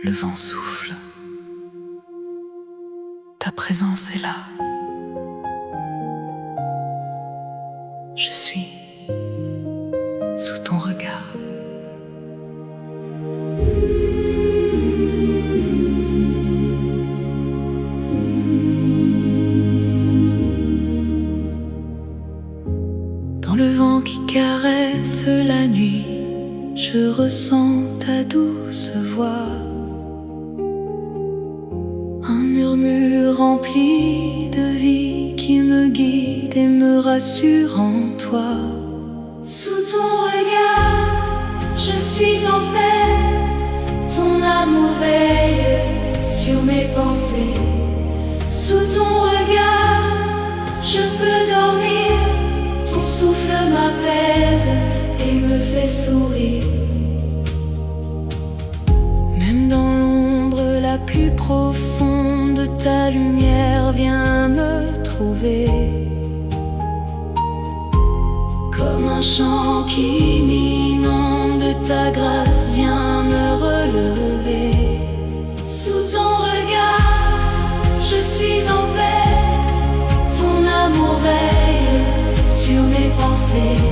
Le vent souffle, ta présence est là. Je suis sous ton regard. Dans le vent qui caresse la nuit, je ressens ta douce voix. Un murmure rempli de vie qui me guide et me rassure en toi. Sous ton regard, je suis en paix. Ton amour veille sur mes pensées. Sous ton regard, je peux dormir. Ton souffle m'apaise et me fait sourire. Même dans l'ombre la plus profonde, ta lumière vient me trouver. Comme un chant qui m'inonde, ta grâce vient me relever. Sous ton regard, je suis en paix. Ton amour veille sur mes pensées.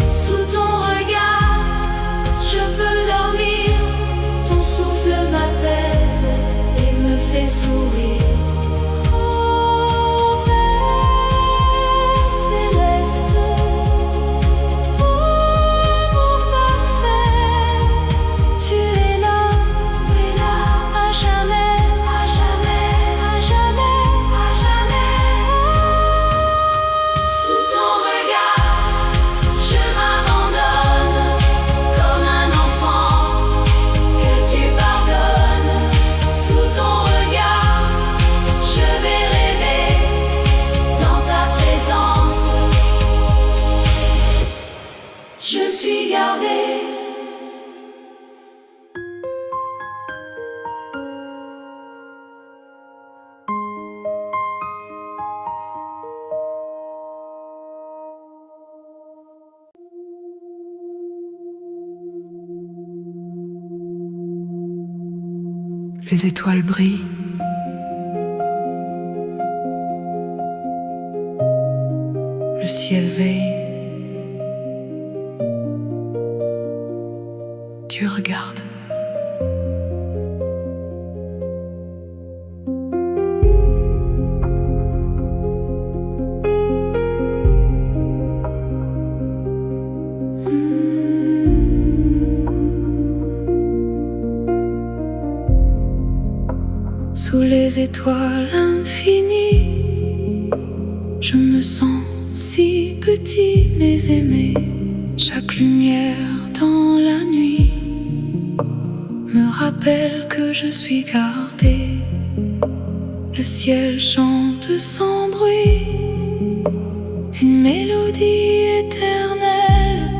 Sous ton regard, je peux dormir. Ton souffle m'apaise et me fait sourire. Oh, Père céleste, oh, amour parfait, tu es là, à jamais, à jamais, à jamais, à jamais. Sous ton regard, je m'abandonne comme un enfant que tu pardonnes. Sous ton regard, je vais rêver dans ta présence. Je suis gardée. Les étoiles brillent. Le ciel veille. Tu regardes. Sous les étoiles infinies, je me sens si petit mais aimé. Chaque lumière dans la nuit me rappelle que je suis gardé. Le ciel chante sans bruit, une mélodie éternelle.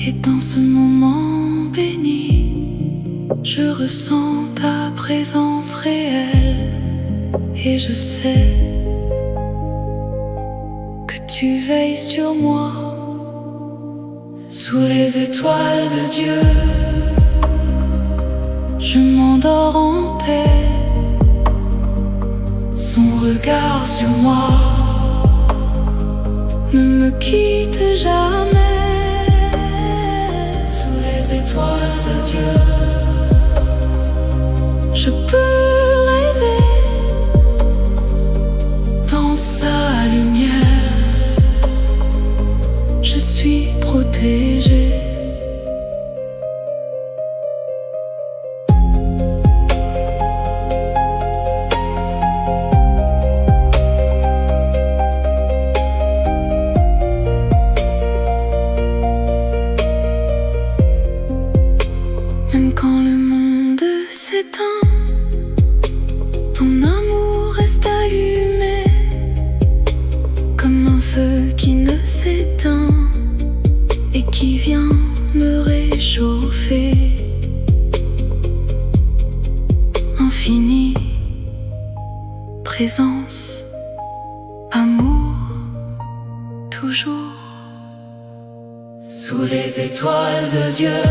Et dans ce moment béni, je ressens ta présence réelle. Et je sais que tu veilles sur moi. Sous les étoiles de Dieu, je m'endors en paix. Son regard sur moi ne me quitte jamais. Sous les étoiles de Dieu, je peux rêver dans sa lumière. Je suis protégé. Même quand le monde s'éteint, ton amour reste allumé, comme un feu qui ne s'éteint et qui vient me réchauffer. Infinie présence, amour, toujours. Sous les étoiles de Dieu,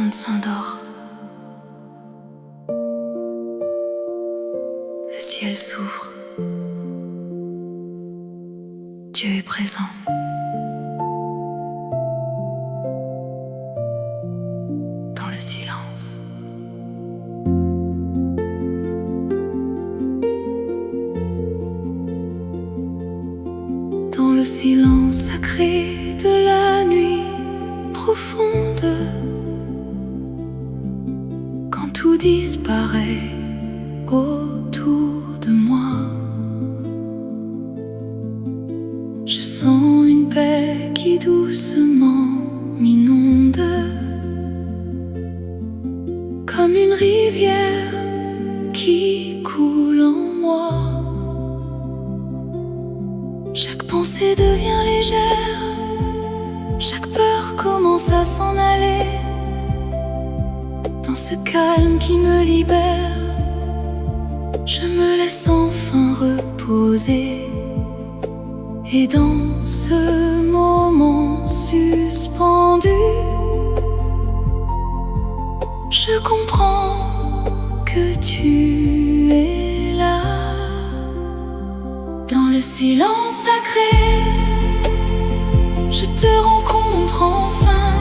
monde s'endort. Le ciel s'ouvre. Dieu est présent. Dans le silence. Dans le silence sacré de la nuit profonde, quand tout disparaît autour de moi, je sens une paix qui doucement m'inonde, comme une rivière qui coule en moi. Chaque pensée devient légère, chaque peur commence à s'en aller. Dans ce calme qui me libère, je me laisse enfin reposer. Et dans ce moment suspendu, je comprends que tu es là. Dans le silence sacré, je te rencontre enfin.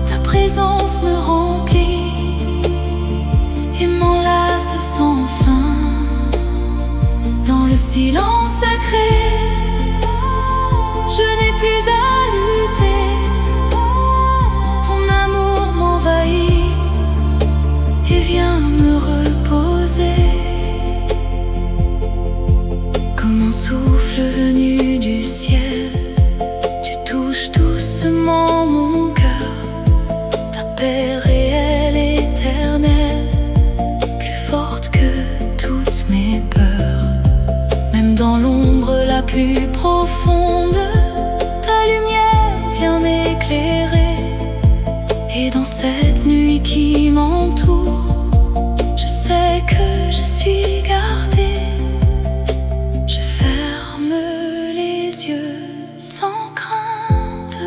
Ta présence me remplit et m'enlace sans fin. Dans le silence sacré, je n'ai plus à lutter. Ton amour m'envahit et vient me reposer. Comme un souffle venu du ciel, tu touches doucement mon cœur. Ta paix réelle, éternelle, plus forte que toutes mes peurs. Même dans l'ombre la plus profonde, ta lumière vient m'éclairer. Et dans cette nuit qui m'entoure, je sais que je suis gardée. Je ferme les yeux sans crainte,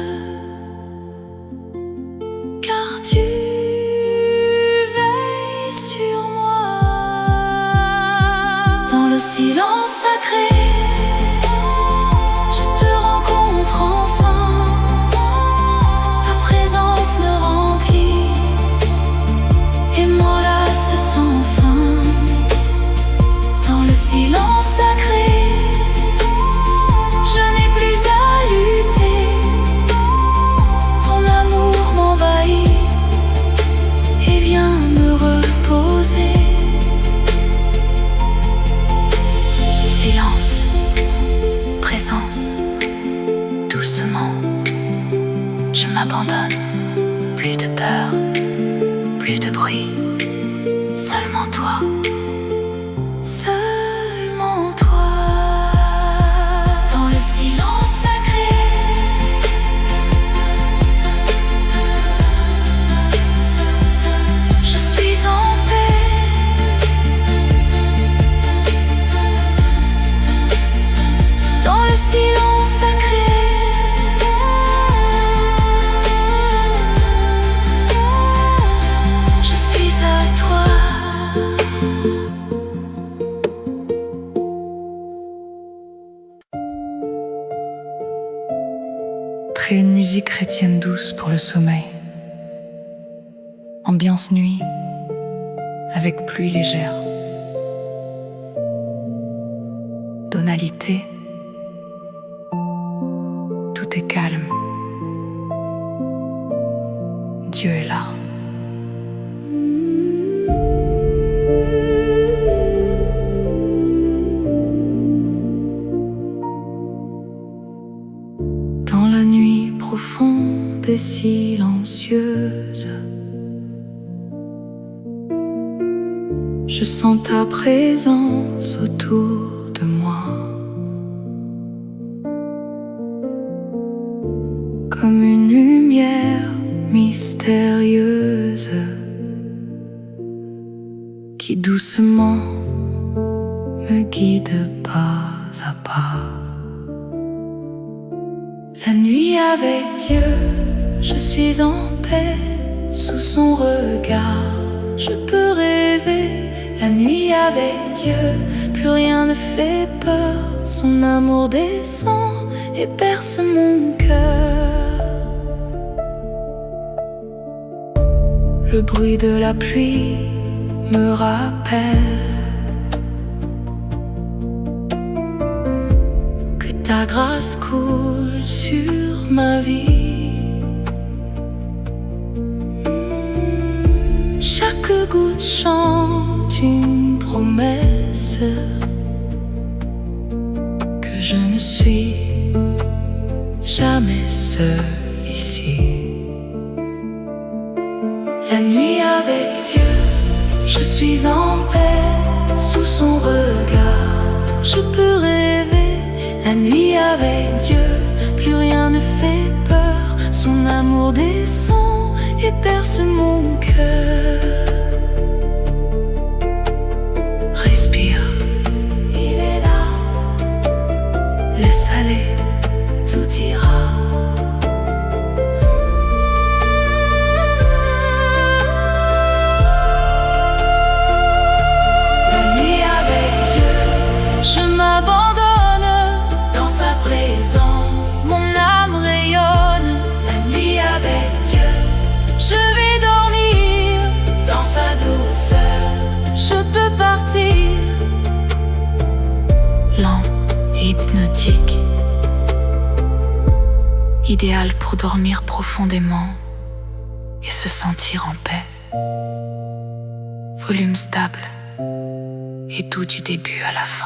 car tu veilles sur moi. Dans le silence sacré, je te rencontre enfin. Ta présence me remplit et m'enlace sans fin. Dans le silence sacré, je n'ai plus à lutter. Ton amour m'envahit et vient me reposer. Silence, présence, doucement, je m'abandonne. Plus de peur, plus de bruit, seulement toi, seulement toi. Dans le silence sacré, je suis en paix. Dans le silence sacré, je suis à toi. Crée une musique chrétienne douce pour le sommeil. Ambiance nuit avec pluie légère. Tonalité, tout est calme. Dieu est là. Dans la nuit profonde et silencieuse, je sens ta présence autour de moi, comme une lumière mystérieuse qui doucement me guide pas à pas. La nuit avec Dieu, je suis en paix. sous son regard. Je peux rêver la nuit avec Dieu, plus rien ne fait peur. Son amour descend et berce mon cœur. Le bruit de la pluie me rappelle que ta grâce coule sur ma vie. Chaque goutte chante une promesse que je ne suis jamais seul ici. La nuit avec Dieu, je suis en paix sous son regard. Je peux rêver la nuit avec Dieu, plus rien ne fait peur. Son amour descend et berce mon cœur. Respire, il est là. Laisse aller, tout ira. La nuit avec Dieu, je m'abandonne dans sa présence. Mon âme rayonne. La nuit avec Dieu, je vais dormir dans sa douceur. Je peux partir, lent et hypnotique, idéal pour dormir profondément et se sentir en paix. Volume stable et doux du début à la fin.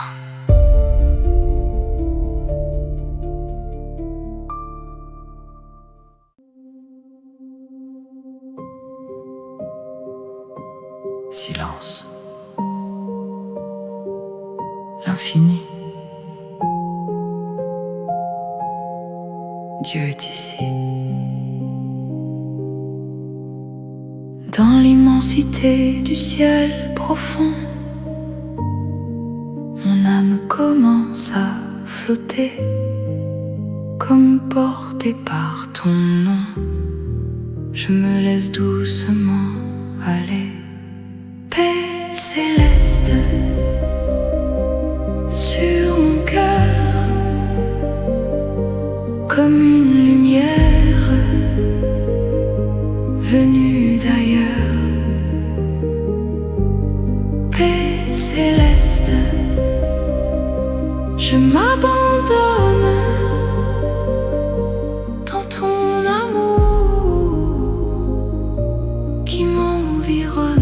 Silence. L'infini. Dieu est ici. Dans l'immensité du ciel profond, mon âme commence à flotter, comme portée par ton nom. Je me laisse doucement aller. Paix céleste sur mon cœur, comme une lumière venue d'ailleurs. Paix céleste, je m'abandonne dans ton amour qui m'environne.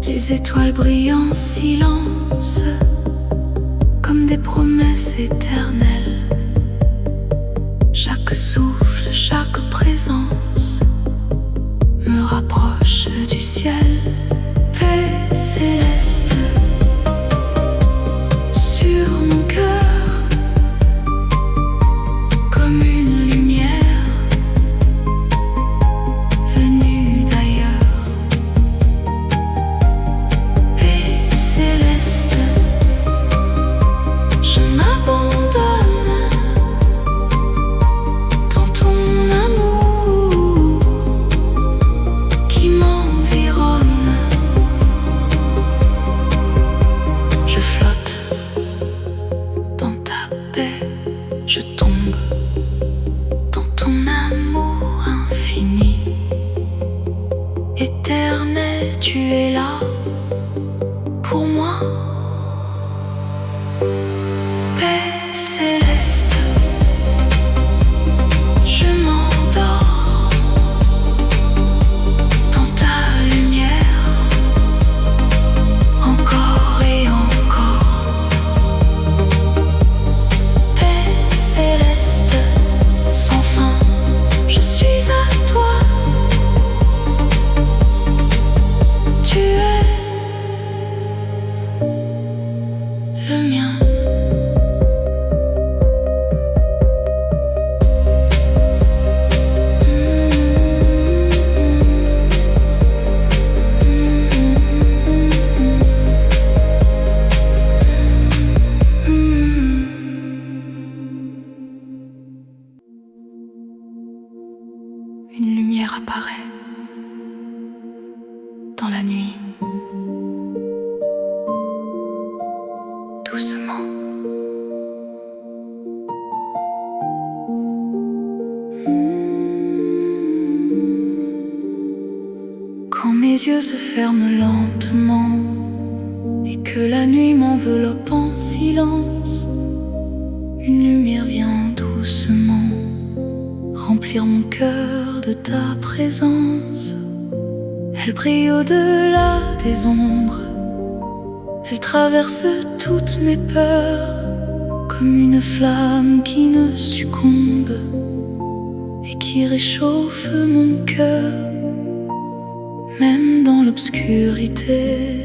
Les étoiles brillent en silence, comme des promesses éternelles. Chaque souffle, chaque présence me rapproche du ciel. Paix céleste sur mon cœur, comme une lumière venue d'ailleurs. Paix céleste, je m'abandonne dans ton amour qui m'environne. Je flotte dans ta paix, je tombe dans ton amour infini. Éternel, tu es là pour moi. Paix céleste, je m'endors dans ta lumière, encore et encore. Paix céleste, sans fin, je suis à toi. Tu es lumière apparaît dans la nuit, doucement. Quand mes yeux se ferment lentement et que la nuit m'enveloppe en silence, une lumière vient doucement remplir mon cœur de ta présence. Elle brille au-delà des ombres, elle traverse toutes mes peurs, comme une flamme qui ne succombe et qui réchauffe mon cœur. Même dans l'obscurité,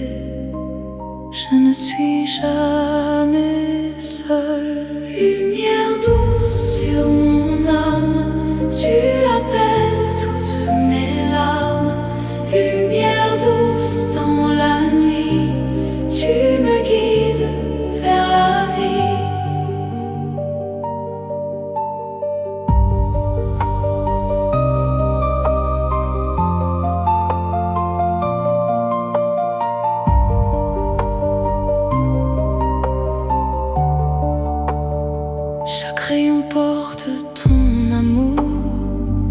je ne suis jamais seule. Lumière douce sur mon âme, tu apaises toutes mes larmes. Lumière douce dans la nuit, tu me guides vers la vie. Chaque rayon porte ton amour,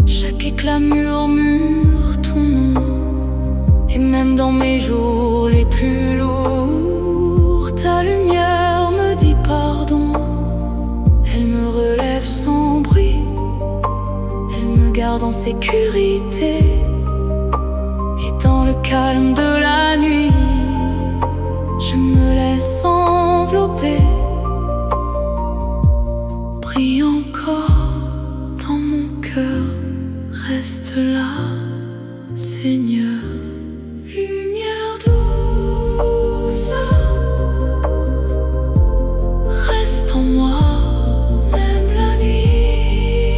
chaque éclat murmure ton nom. Et même dans mes jours les plus lourds, ta lumière me dit pardon. Elle me relève sans bruit, elle me garde en sécurité. Et dans le calme de la nuit, je me laisse envelopper. Brille encore dans mon cœur, reste là, Seigneur. Lumière douce, reste en moi, même la nuit.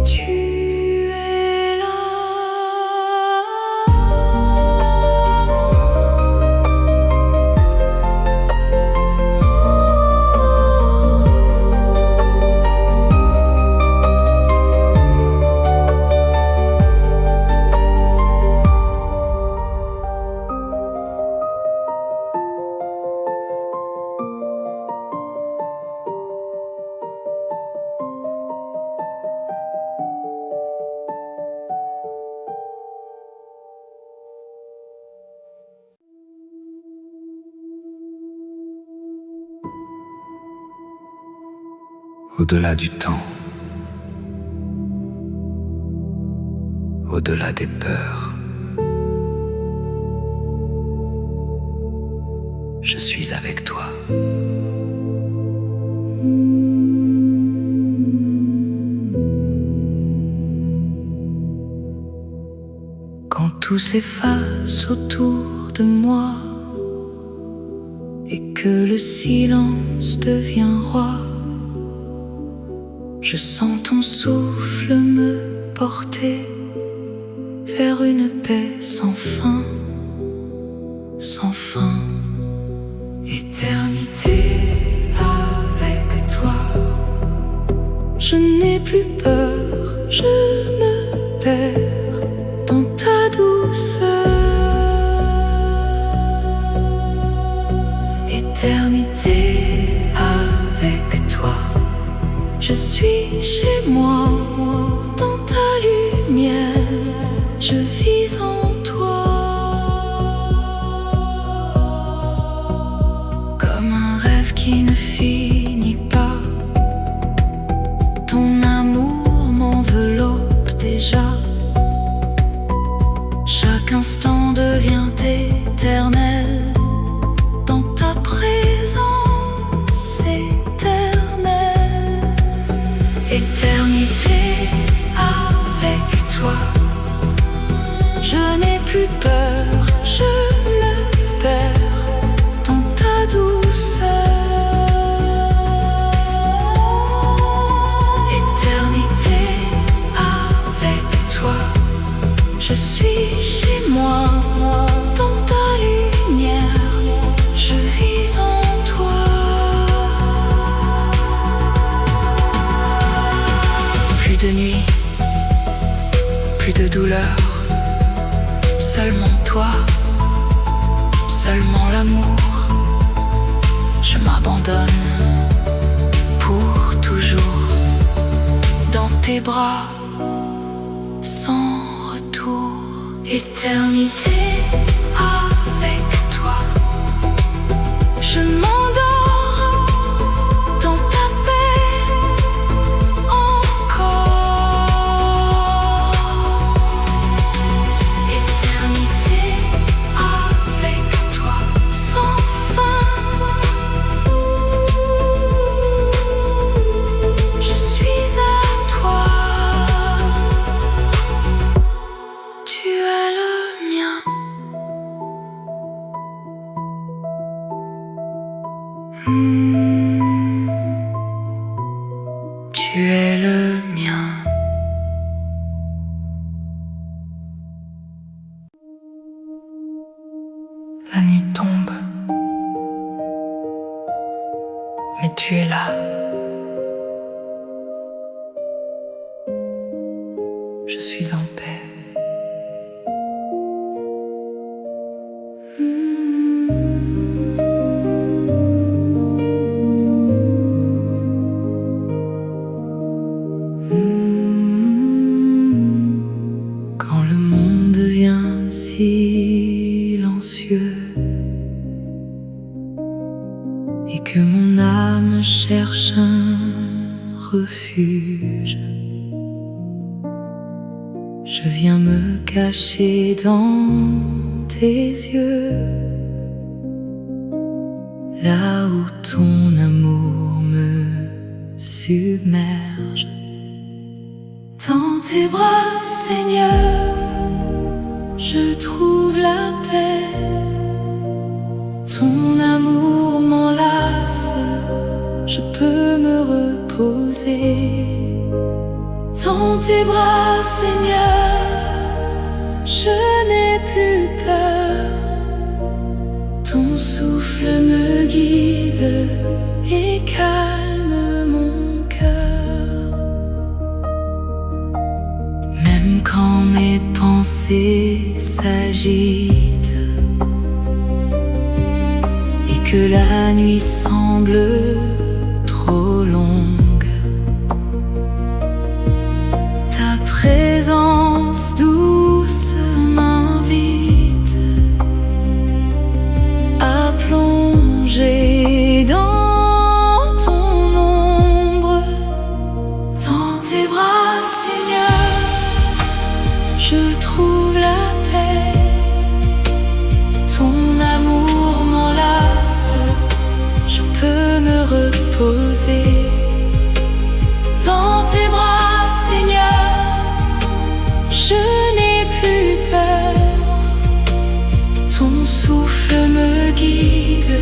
Tu es là. Au-delà du temps, au-delà des peurs, je suis avec toi. Quand tout s'efface autour de moi et que le silence devient roi, je sens ton souffle me porter vers une paix sans fin, sans fin. Éternité avec toi, je n'ai plus peur, je me perds dans ta douceur. Éternité avec toi, je suis chez moi, dans ta lumière, je vis en toi. Comme un rêve qui ne finit pas, ton amour m'enveloppe déjà. Chaque instant devient éternel dans ta présence éternelle. Éternité avec toi, je n'ai plus peur, je me perds dans ta douceur. Éternité avec toi, je suis chez moi, dans ta lumière, je vis en toi. Plus de nuit, plus de douleur, seulement toi, seulement l'amour. Je m'abandonne pour toujours dans tes bras sans retour. Éternité avec toi, je m'endors dans ta paix encore. Éternité avec toi, sans fin. Je suis à toi, tu es le mien. Tu es le mien. La nuit tombe, mais tu es là. Je suis en paix. Quand le monde devient silencieux et que mon âme cherche un refuge, je viens me cacher dans tes yeux, là où ton amour me submerge. Dans tes bras, Seigneur, je trouve la paix. Ton amour m'enlace, je peux me reposer. Dans tes bras, Seigneur, je n'ai plus peur. Ton souffle me guide et calme mon cœur. Même quand mes pensées s'agitent et que la nuit semble trop longue, ta présence douce m'invite à plonger dans ton ombre. Dans tes bras, Seigneur, je trouve la paix. Ton amour m'enlace, je peux me reposer. Dans tes bras, Seigneur, je n'ai plus peur. Ton souffle me guide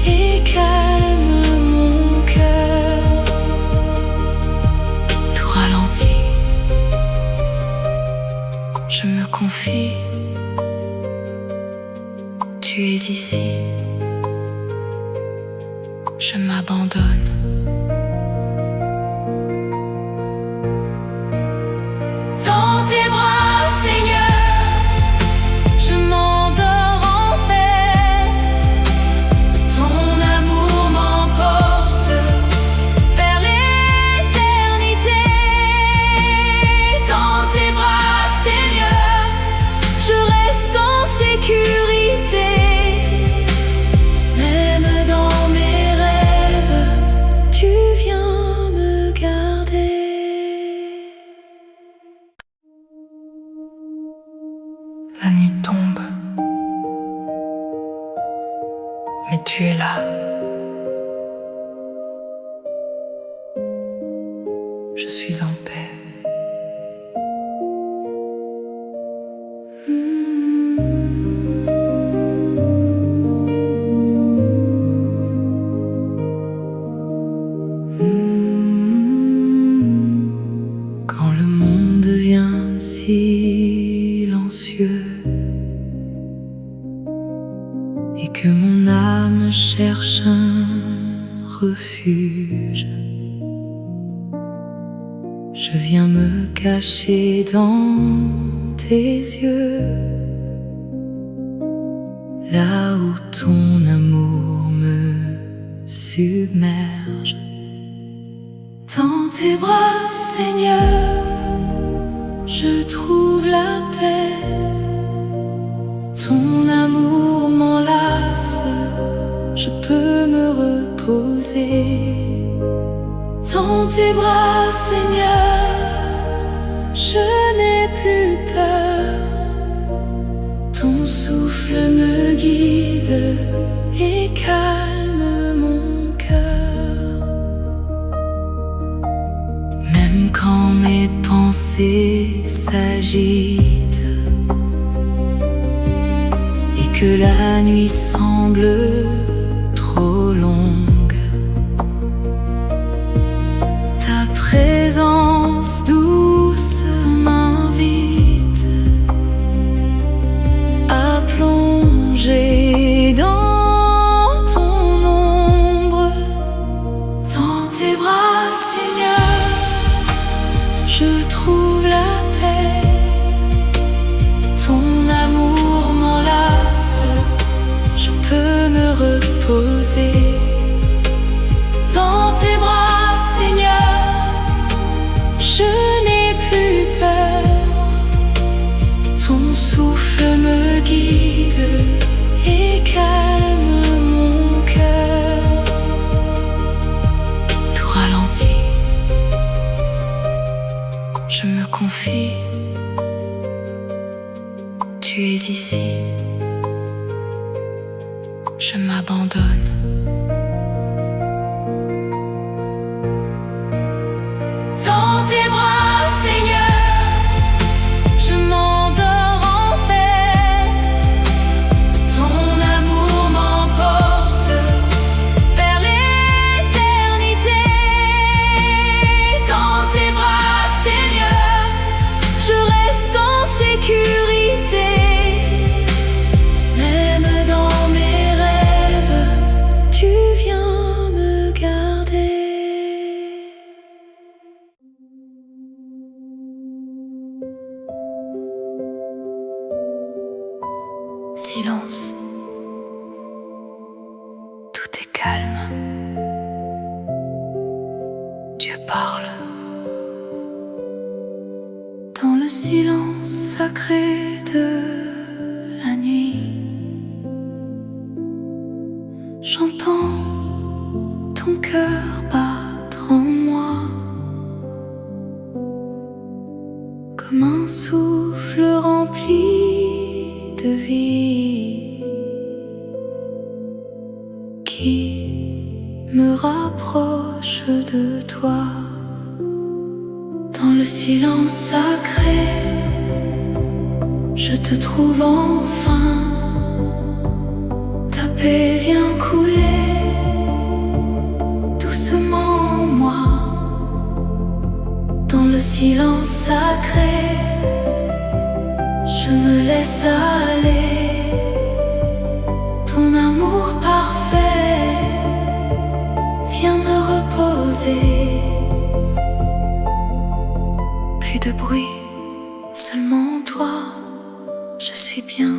et calme mon cœur. Tout ralentit, je me confie. Tu es ici, je m'abandonne. Dans tes bras, Seigneur, je m'endors en paix. Ton amour m'emporte vers l'éternité. Dans tes bras, Seigneur, je reste en sécurité. Même dans mes rêves, tu viens me garder. La nuit tombe, mais tu es là. Je suis en paix. Quand le monde devient silencieux et que mon âme cherche un refuge, je viens me cacher caché dans tes yeux, là où ton amour me submerge. Dans tes bras, Seigneur, je trouve la paix. Ton amour m'enlace, je peux me reposer. Dans tes bras, Seigneur, je n'ai plus peur. Ton souffle me guide et calme mon cœur. Même quand mes pensées s'agitent et que la nuit semble trop longue, ta présence douce m'invite à plonger dans ton ombre. Dans tes bras, Seigneur, je trouve la paix. Ton amour m'enlace, je peux me reposer. Dans tes bras, Seigneur, je n'ai plus peur. Ton souffle me guide et calme mon cœur. Tout ralentit, je me confie. Tu es ici, je m'abandonne. Dans tes bras, Seigneur, je m'endors en paix. Ton amour m'emporte vers l'éternité. Dans tes bras, Seigneur, je reste en sécurité. Même dans mes rêves, tu viens me garder. Silence. Tout est calme. Dieu parle. Dans le silence sacré de la nuit, j'entends ton cœur battre en moi comme un souffle rempli de vie qui me rapproche de toi. Dans le silence sacré, je te trouve enfin. Ta paix vient couler doucement en moi. Dans le silence sacré, je me laisse aller. Ton amour parfait vient me reposer. Plus de bruit, seulement toi. Je suis bien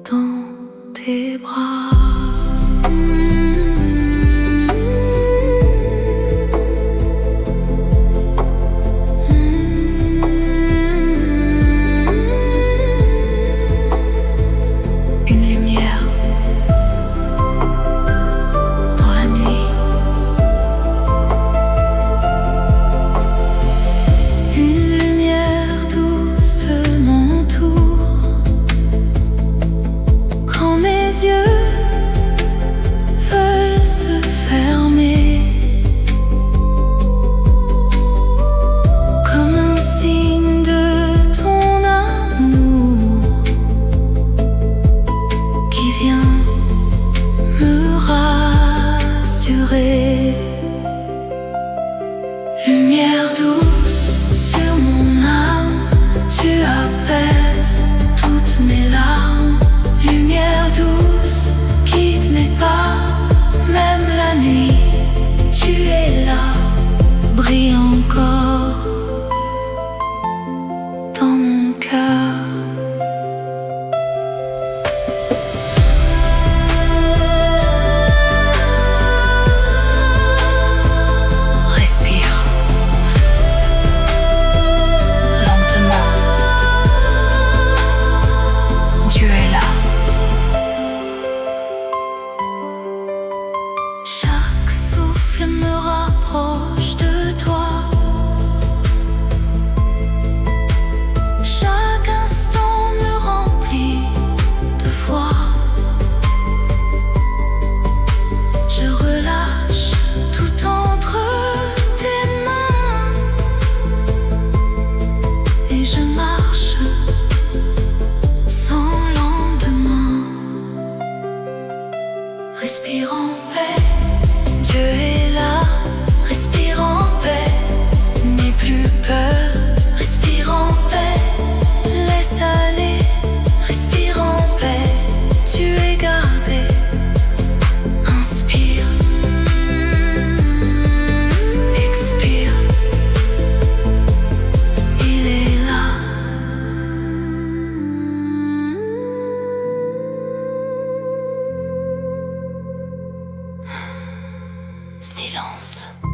dans tes bras. Une lumière dans la nuit. Une lumière douce m'entoure. Silence.